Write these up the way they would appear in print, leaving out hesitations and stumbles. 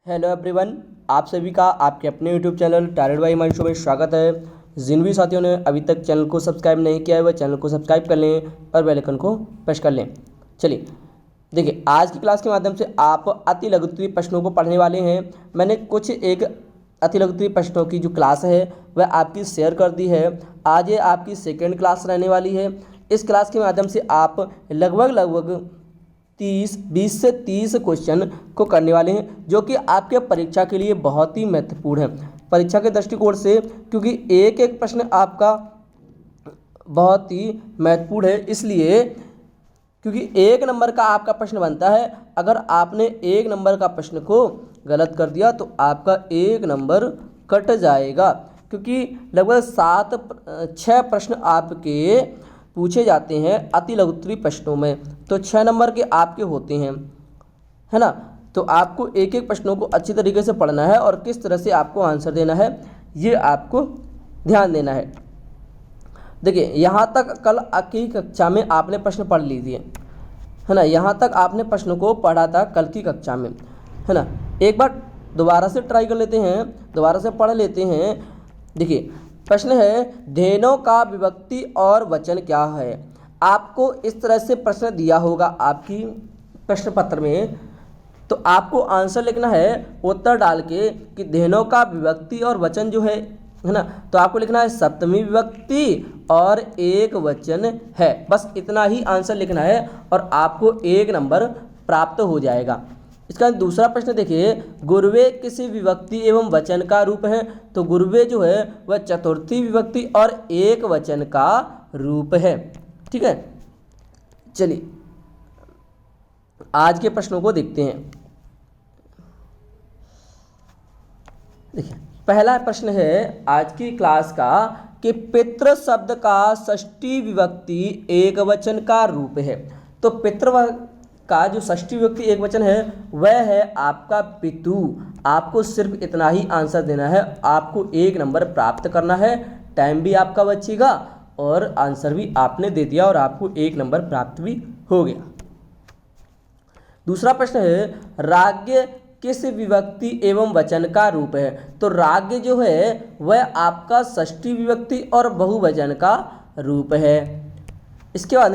Hello everyone, आप सभी का आपके अपने YouTube channel talent by Himanshu में स्वागत है। जिन भी साथियों ने अभी तक चैनल को सब्सक्राइब नहीं किया है वह चैनल को सब्सक्राइब कर लें और बेल आइकन को प्रेस कर लें। चलिए देखिए, आज की क्लास के माध्यम से आप अति लघुत्तरीय प्रश्नों को पढ़ने वाले हैं। मैंने कुछ एक अति लघुत्तरीय प्रश्नों की जो क्लास है वह आपकी शेयर कर दी है। आज ये आपकी सेकेंड क्लास रहने वाली है। इस क्लास के माध्यम से आप लगभग 20 से 30 क्वेश्चन को करने वाले हैं, जो कि आपके परीक्षा के लिए बहुत ही महत्वपूर्ण है परीक्षा के दृष्टिकोण से, क्योंकि एक एक प्रश्न आपका बहुत ही महत्वपूर्ण है। इसलिए क्योंकि 1 नंबर का आपका प्रश्न बनता है, अगर आपने 1 नंबर का प्रश्न को गलत कर दिया तो आपका 1 नंबर कट जाएगा, क्योंकि लगभग 6 प्रश्न आपके पूछे जाते हैं अति लघुत्तरीय प्रश्नों में, तो 6 नंबर के आपके होते हैं, है ना। तो आपको एक एक प्रश्नों को अच्छी तरीके से पढ़ना है और किस तरह से आपको आंसर देना है ये आपको ध्यान देना है। देखिए, यहाँ तक कल की कक्षा में आपने प्रश्न पढ़ लीजिए, है ना। यहाँ तक आपने प्रश्न को पढ़ा था कल की कक्षा में, है ना। एक बार दोबारा से ट्राई कर लेते हैं, दोबारा से पढ़ लेते हैं। देखिए, प्रश्न है धेनों का विभक्ति और वचन क्या है। आपको इस तरह से प्रश्न दिया होगा आपकी प्रश्न पत्र में, तो आपको आंसर लिखना है उत्तर डाल के कि धेनों का विभक्ति और वचन जो है ना, तो आपको लिखना है सप्तमी विभक्ति और एक वचन है। बस इतना ही आंसर लिखना है और आपको 1 नंबर प्राप्त हो जाएगा। इसका दूसरा प्रश्न देखिए, गुरुवे किसी विभक्ति एवं वचन का रूप है। तो गुरुवे जो है वह चतुर्थी विभक्ति और एक वचन का रूप है। ठीक है, चलिए आज के प्रश्नों को देखते हैं। देखिए, पहला प्रश्न है आज की क्लास का कि पितृ शब्द का षष्ठी विभक्ति एक वचन का रूप है। तो पितृ का जो षष्ठी विभक्ति एक वचन है वह है आपका पितु। आपको सिर्फ इतना ही आंसर देना है, आपको 1 नंबर प्राप्त करना है। टाइम भी आपका बचेगा और आंसर भी आपने दे दिया और आपको 1 नंबर प्राप्त भी हो गया। दूसरा प्रश्न है राज्य किस विभक्ति एवं वचन का रूप है। तो राज्य जो है वह आपका षष्ठी विभक्ति और बहुवचन का रूप है। इसके बाद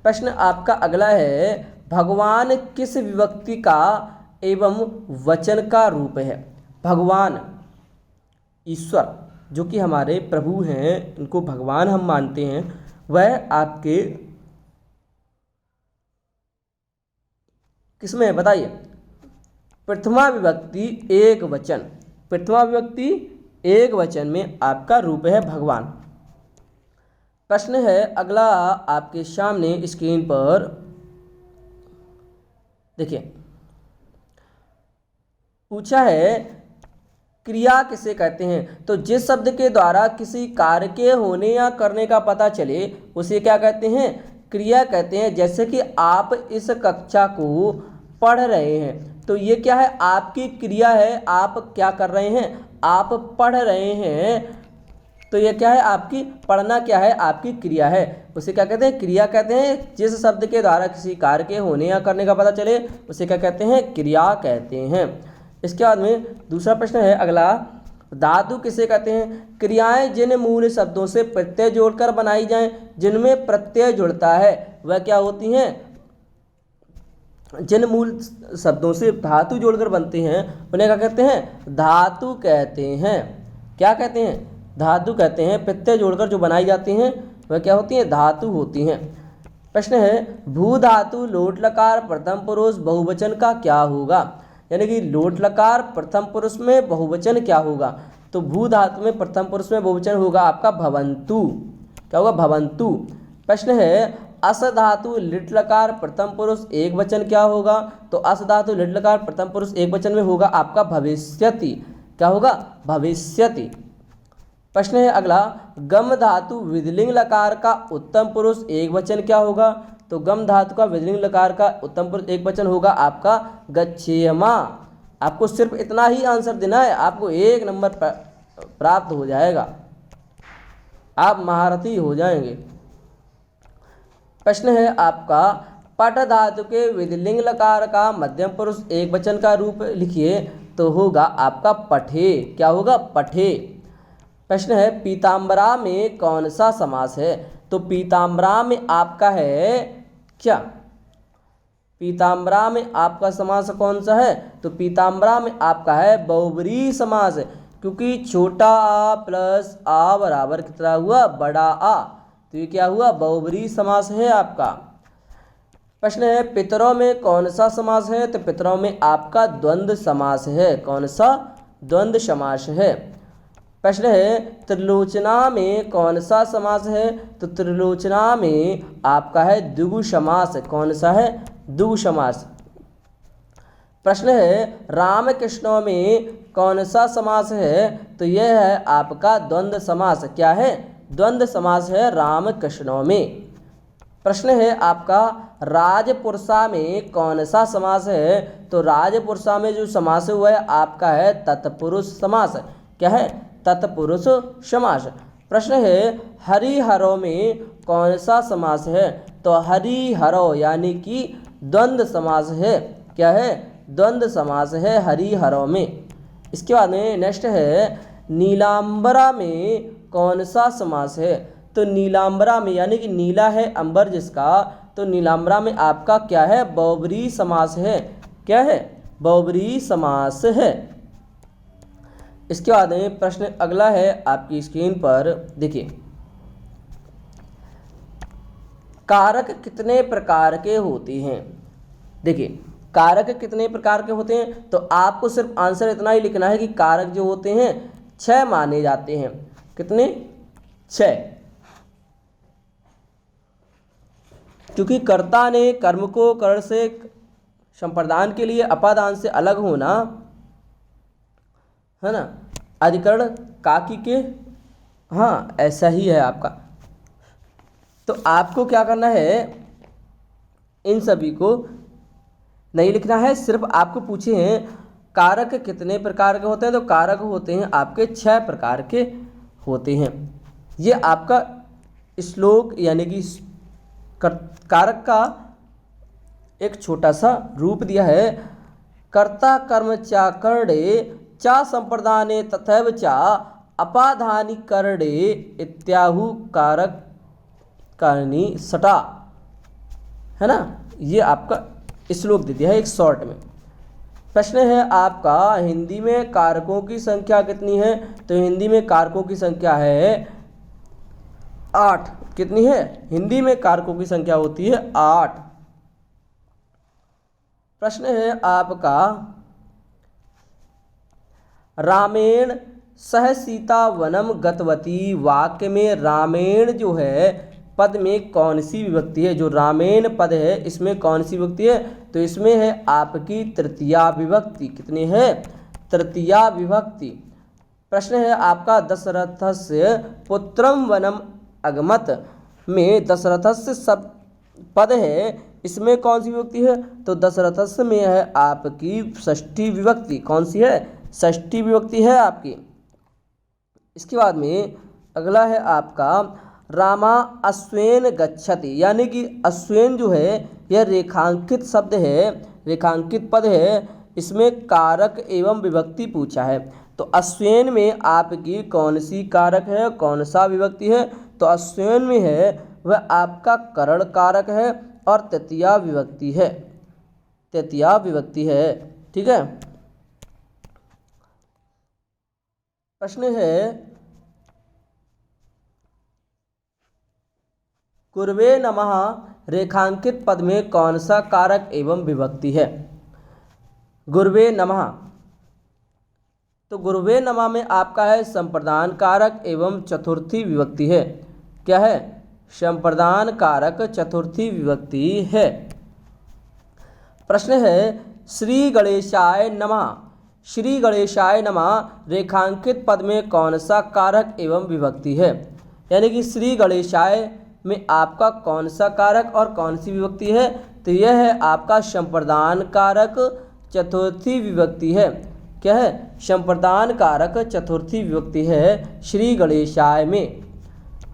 प्रश्न आपका अगला है भगवान किस विभक्ति का एवं वचन का रूप है। भगवान ईश्वर जो कि हमारे प्रभु हैं, इनको भगवान हम मानते हैं, वह आपके किसमें है बताइए। प्रथमा विभक्ति एक वचन, प्रथमा विभक्ति एक वचन में आपका रूप है भगवान। प्रश्न है अगला आपके सामने स्क्रीन पर, देखिए पूछा है क्रिया किसे कहते हैं। तो जिस शब्द के द्वारा किसी कार्य के होने या करने का पता चले उसे क्या कहते हैं, क्रिया कहते हैं। जैसे कि आप इस कक्षा को पढ़ रहे हैं, तो ये क्या है, आपकी क्रिया है। आप क्या कर रहे हैं, आप पढ़ रहे हैं, तो ये क्या है, आपकी पढ़ना क्या है, आपकी क्रिया है। उसे क्या कहते हैं, क्रिया कहते हैं। जिस शब्द के द्वारा किसी कार्य के होने या करने का पता चले उसे क्या कहते हैं, क्रिया कहते हैं। इसके बाद में दूसरा प्रश्न है अगला, धातु किसे कहते हैं। क्रियाएं जिन मूल शब्दों से प्रत्यय जोड़कर बनाई जाएं, जिनमें प्रत्यय जुड़ता है वह क्या होती हैं। जिन मूल शब्दों से धातु जोड़कर बनते हैं उन्हें क्या कहते हैं, धातु कहते हैं। क्या कहते हैं, धातु कहते हैं। प्रत्यय जोड़कर जो बनाई जाती हैं वह क्या होती हैं, धातु होती हैं। प्रश्न है भू धातु लोट लकार प्रथम पुरुष बहुवचन का क्या होगा। यानी कि लोट लकार प्रथम पुरुष में बहुवचन क्या होगा। तो भू धातु में प्रथम पुरुष में बहुवचन होगा आपका भवन्तु। क्या होगा, भवन्तु। प्रश्न है अस धातु लिट लकार प्रथम पुरुष एक वचन क्या होगा। तो अस धातु लिट लकार प्रथम पुरुष एक वचन में होगा आपका भविष्यति। क्या होगा, भविष्यति। प्रश्न है अगला, गम धातु विधिलिंग लकार का उत्तम पुरुष एक वचन क्या होगा। तो गम धातु का विधिलिंग लकार का उत्तम पुरुष एक वचन होगा आपका गच्छेमा। आपको सिर्फ इतना ही आंसर देना है, आपको 1 नंबर प्राप्त हो जाएगा, आप महारथी हो जाएंगे। प्रश्न है आपका पट धातु के विधिलिंग लकार का मध्यम पुरुष एक वचन का रूप लिखिए। तो होगा आपका पठे। क्या होगा? पठे। प्रश्न है पीताम्बरा में कौन सा समास है? तो पीताम्बरा में आपका है क्या? पीताम्बरा में आपका समास कौन सा है? तो पीताम्बरा में आपका है बहुब्रीहि समास, क्योंकि छोटा आ प्लस आ बराबर कितना हुआ? बड़ा आ। तो ये क्या हुआ? बहुब्रीहि समास है आपका। प्रश्न है पितरों में कौन सा समास है? तो पितरों में आपका द्वंद्व समास है। कौन सा? द्वंद्व समास है। प्रश्न है त्रिलोचना में कौन सा समास है? तो त्रिलोचना में आपका है द्विगु समास। कौन सा है? द्विगु समास। प्रश्न है राम कृष्णों में कौन सा समास है? तो यह है आपका द्वंद्व समास। क्या है? द्वंद्व समास है राम कृष्णों में। प्रश्न है आपका राजपुरुषा में कौन सा समास है? तो राजपुरुषा में जो समास हुआ है आपका है तत्पुरुष समास। क्या है? तत्पुरुष समास। प्रश्न है हरिहरों में कौन सा समास है? तो हरिहरो यानी कि द्वंद्व समास है। क्या है? द्वंद्व समास है हरिहरों में। इसके बाद में नेक्स्ट है नीलांबरा में कौन सा समास है? तो नीलांबरा में यानी कि नीला है अंबर जिसका, तो नीलांबरा में आपका क्या है? बहुब्रीहि समास है। क्या है? बहुब्रीहि समास है। इसके बाद में प्रश्न अगला है आपकी स्क्रीन पर देखिए, कारक कितने प्रकार के होते हैं? देखिए कारक कितने प्रकार के होते हैं, तो आपको सिर्फ आंसर इतना ही लिखना है कि कारक जो होते हैं 6 माने जाते हैं। कितने? 6। क्योंकि कर्ता ने कर्म को कर्ण से संप्रदान के लिए अपादान से अलग होना है ना, अधिकरण काकी के, हाँ ऐसा ही है आपका। तो आपको क्या करना है, इन सभी को नहीं लिखना है, सिर्फ आपको पूछे हैं कारक कितने प्रकार के होते हैं, तो कारक होते हैं आपके 6 प्रकार के होते हैं। ये आपका श्लोक यानी कि कारक का एक छोटा सा रूप दिया है। कर्ता कर्म चा करणे चा संप्रदाने तथैव चा अपाधानि करणे इत्याहु कारक कारणी सटा, है ना। ये आपका श्लोक दे दिया है एक शॉर्ट में। प्रश्न है आपका हिंदी में कारकों की संख्या कितनी है? तो हिंदी में कारकों की संख्या है 8। कितनी है? हिंदी में कारकों की संख्या होती है 8। प्रश्न है आपका रामेण सह सीता वनम गतवती, वाक्य में रामेण जो है पद में कौन सी विभक्ति है? जो रामेण पद है इसमें कौन सी विभक्ति है? तो इसमें है आपकी तृतीया विभक्ति। कितनी है? तृतीया विभक्ति। प्रश्न है आपका दशरथस्य पुत्रम वनम अगमत में दशरथस्य सब पद है, इसमें कौन सी विभक्ति है? तो दशरथस्य में है आपकी षष्ठी विभक्ति। कौन सी है? षष्ठी विभक्ति है आपकी। इसके बाद में अगला है आपका रामा अश्वेन गच्छति, यानी कि अश्वेन जो है यह रेखांकित शब्द है, रेखांकित पद है, इसमें कारक एवं विभक्ति पूछा है। तो अश्वेन में आपकी कौन सी कारक है, कौन सा विभक्ति है? तो अश्वेन में है वह आपका करण कारक है और तृतीया विभक्ति है, तृतीया विभक्ति है। ठीक है। प्रश्न है कुर्वे नमः रेखांकित पद में कौन सा कारक एवं विभक्ति है? गुर्वे नमः, तो गुर्वे नमः में आपका है संप्रदान कारक एवं चतुर्थी विभक्ति है। क्या है? संप्रदान कारक चतुर्थी विभक्ति है। प्रश्न है श्री गणेशाय नमः, श्री गणेशाय नमः रेखांकित पद में कौन सा कारक एवं विभक्ति है? यानी कि श्री गणेशाय में आपका कौन सा कारक और कौन सी विभक्ति है? तो यह है आपका संप्रदान कारक चतुर्थी विभक्ति है। क्या है? संप्रदान कारक चतुर्थी विभक्ति है श्री गणेशाय में।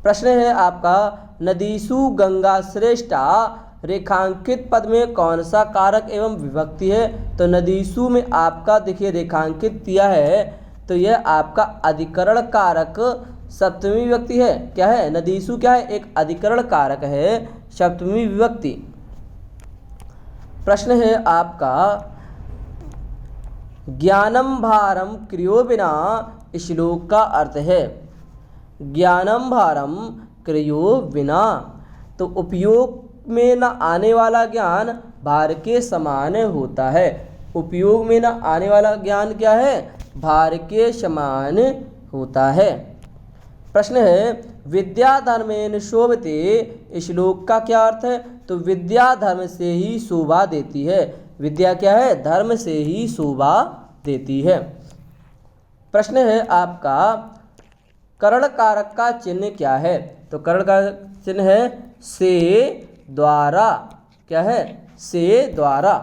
प्रश्न है आपका नदीसु गंगा श्रेष्ठा रेखांकित पद में कौन सा कारक एवं विभक्ति है? तो नदीसु में आपका देखिए रेखांकित किया है तो यह आपका अधिकरण कारक सप्तमी विभक्ति है। क्या है? नदीसु क्या है? एक अधिकरण कारक है, सप्तमी विभक्ति। प्रश्न है आपका ज्ञानम भारम क्रियो बिना श्लोक का अर्थ है। ज्ञानम भारम क्रियो बिना, तो उपयोग में न आने वाला ज्ञान भार के समान होता है। उपयोग में न आने वाला ज्ञान क्या है? भार के समान होता है। प्रश्न है विद्या धर्मेन शोभते, श्लोक का क्या अर्थ है? तो विद्या धर्म से ही शोभा देती है। विद्या क्या है? धर्म से ही शोभा देती है। प्रश्न है आपका करण कारक का चिन्ह क्या है? तो करण कारक चिन्ह है से द्वारा। क्या है? से द्वारा।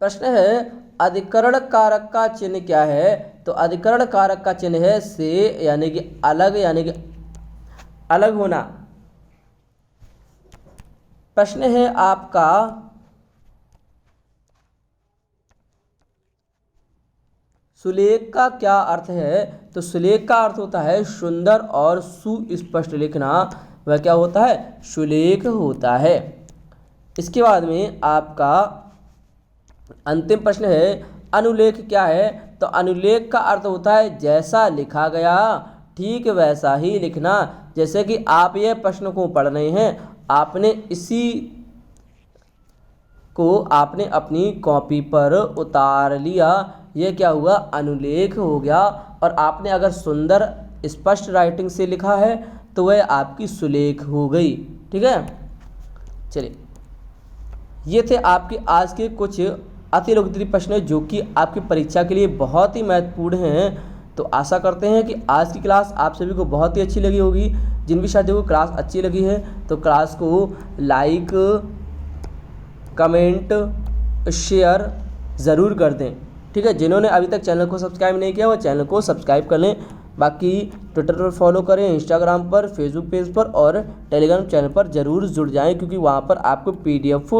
प्रश्न है अधिकरण कारक का चिन्ह क्या है? तो अधिकरण कारक का चिन्ह है से यानी कि अलग होना। प्रश्न है आपका सुलेख का क्या अर्थ है? तो सुलेख का अर्थ होता है सुंदर और सुस्पष्ट लिखना। वह क्या होता है? सुलेख होता है। इसके बाद में आपका अंतिम प्रश्न है अनुलेख क्या है? तो अनुलेख का अर्थ होता है जैसा लिखा गया ठीक वैसा ही लिखना। जैसे कि आप यह प्रश्न को पढ़ रहे हैं, आपने इसी को आपने अपनी कॉपी पर उतार लिया, यह क्या हुआ? अनुलेख हो गया। और आपने अगर सुंदर स्पष्ट राइटिंग से लिखा है तो वह आपकी सुलेख हो गई। ठीक है, चलिए ये थे आपके आज के कुछ अति लोकप्रिय प्रश्न जो कि आपकी परीक्षा के लिए बहुत ही महत्वपूर्ण हैं। तो आशा करते हैं कि आज की क्लास आप सभी को बहुत ही अच्छी लगी होगी। जिन भी साथियों को क्लास अच्छी लगी है तो क्लास को लाइक कमेंट शेयर ज़रूर कर दें। ठीक है, जिन्होंने अभी तक चैनल को सब्सक्राइब नहीं किया वो चैनल को सब्सक्राइब कर लें। बाकी ट्विटर पर फॉलो करें, इंस्टाग्राम पर, फेसबुक पेज पर और टेलीग्राम चैनल पर ज़रूर जुड़ जाएं क्योंकि वहाँ पर आपको पीडीएफ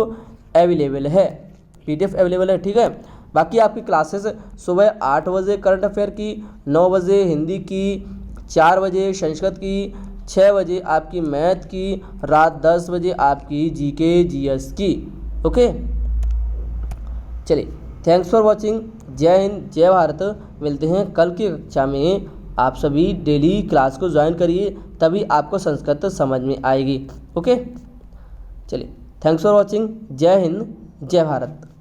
अवेलेबल है। ठीक है, बाकी आपकी क्लासेस सुबह 8 बजे करंट अफेयर की, 9 बजे हिंदी की, 4 बजे संस्कृत की, 6 बजे आपकी मैथ की, रात 10 बजे आपकी जीके जीएस की। ओके, चलिए थैंक्स फॉर वॉचिंग। जय हिंद, जय भारत। मिलते हैं कल की कक्षा में। आप सभी डेली क्लास को ज्वाइन करिए तभी आपको संस्कृत समझ में आएगी। ओके, चलिए थैंक्स फॉर वॉचिंग। जय हिंद, जय भारत।